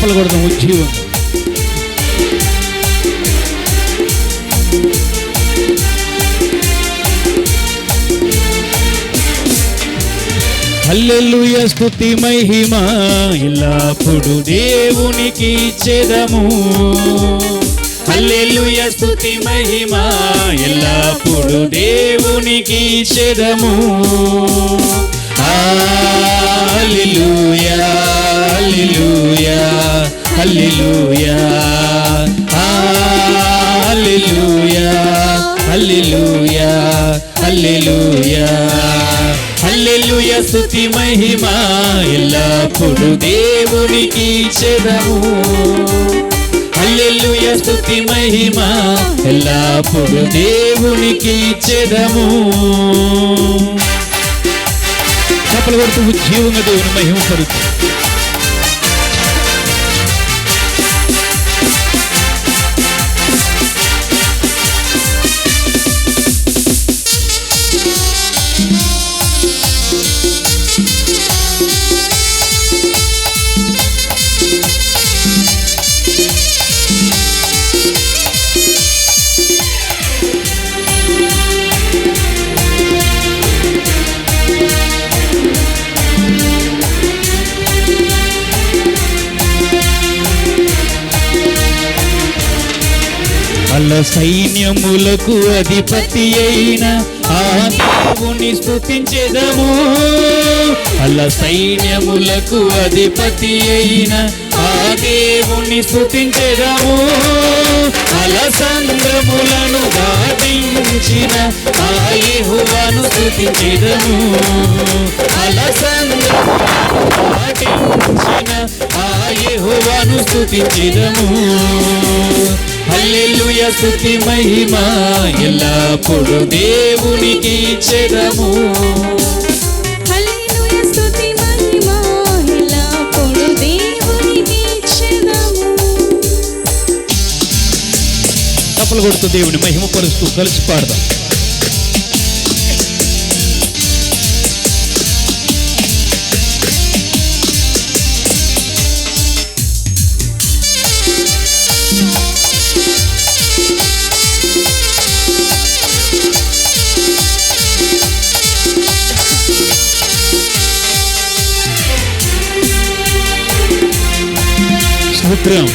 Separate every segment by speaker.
Speaker 1: చప్పలు కొడదాం ఉజ్జీవం. హల్లెలూయా స్తుతి మహిమ ఎల్లప్పుడు దేవునికి ఇచ్చెదము. హల్లెలూయా స్తుతి మహిమ ఎల్లప్పుడు దేవునికి ఇచ్చెదము. హల్లెలూయా హల్లెలూయా హల్లెలూయా హల్లెలూయా హల్లెలూయా హల్లెలూయా హల్లెలూయా స్తుతి మహిమ ఎల్లప్పుడు దేవునికి ఇచ్చెదము. హల్లెలూయా స్తుతి మహిమ ఎల్లప్పుడు దేవునికి ఇచ్చెదము. చప్పలు కొడుతూ ఉజ్జీవంగా దేవుని మహిమ పరుతూ అల్ల సైన్యములకు అధిపతి అయిన ఆ దేవుని స్తుతించెదము. అల్ల సైన్యములకు అధిపతి అయిన ఆ దేవుని స్తుతించెదము. అల సంద్రములను దాటించిన ఆ యెహోవాను స్తుతించెదము. అల సంద్రములను దాటించిన ఆ యెహోవాను స్తుతించెదము. హల్లెలూయా స్తుతి మహిమ ఎల్లప్పుడు దేవునికి ఇచ్చెదము.
Speaker 2: హల్లెలూయా స్తుతి మహిమ ఎల్లప్పుడు దేవునికి ఇచ్చెదము.
Speaker 1: చప్పలు కొడుతూ దేవుని మహిమ పరుస్తూ కలిసి పాడదాం. స్తోత్రం.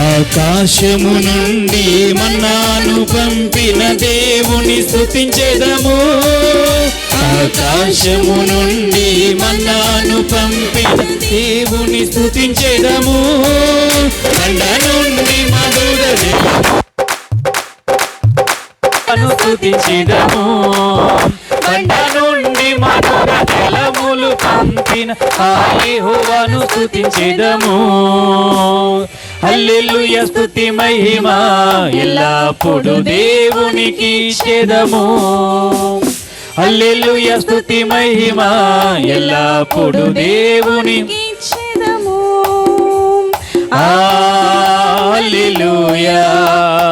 Speaker 1: ఆకాశము నుండి మన్నాను పంపిన దేవుని స్తుతించెదము. ఆకాశము నుండి మన్నాను పంపిన దేవుని స్తుతించెదము. కొండ నుండి మధుర స్తుతించెదము. కొండ నుండి మధుర జలములు పంపిన ఆ యెహోవాను స్తుతించెదము. హల్లెలూయా స్తుతి మహిమ ఎల్లప్పుడు దేవునికి ఇచ్చెదము. హల్లెలూయా స్తుతి మహిమ ఎల్లప్పుడు దేవునికి
Speaker 2: ఇచ్చెదము.
Speaker 1: హల్లెలూయా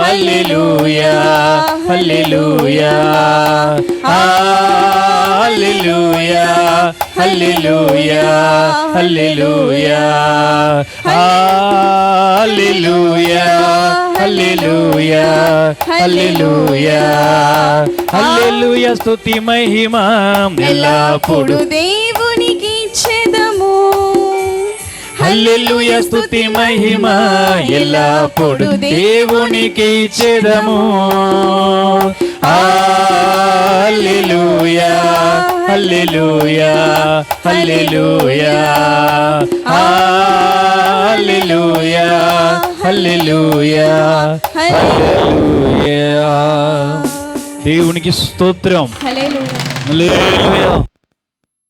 Speaker 1: హల్లెలూయా హల్లెలూయా హల్లెలూయా హల్లెలూయా హల్లెలూయా హల్లెలూయా హల్లెలూయా హల్లెలూయా హల్లెలూయా స్తుతి మహిమ ఎల్లప్పుడు
Speaker 2: దేవునికి ఇచ్చెదము.
Speaker 1: హల్లెలూయా స్తుతి మహిమ ఎల్లప్పుడు దేవునికి ఇచ్చెదము. హల్లెలూయా హల్లెలూయా హల్లెలూయా హల్లెలూయా హల్లెలూయా హల్లెలూయా. దేవునికి స్తోత్రం.
Speaker 2: హల్లెలూయా.
Speaker 1: హల్లెలూయా.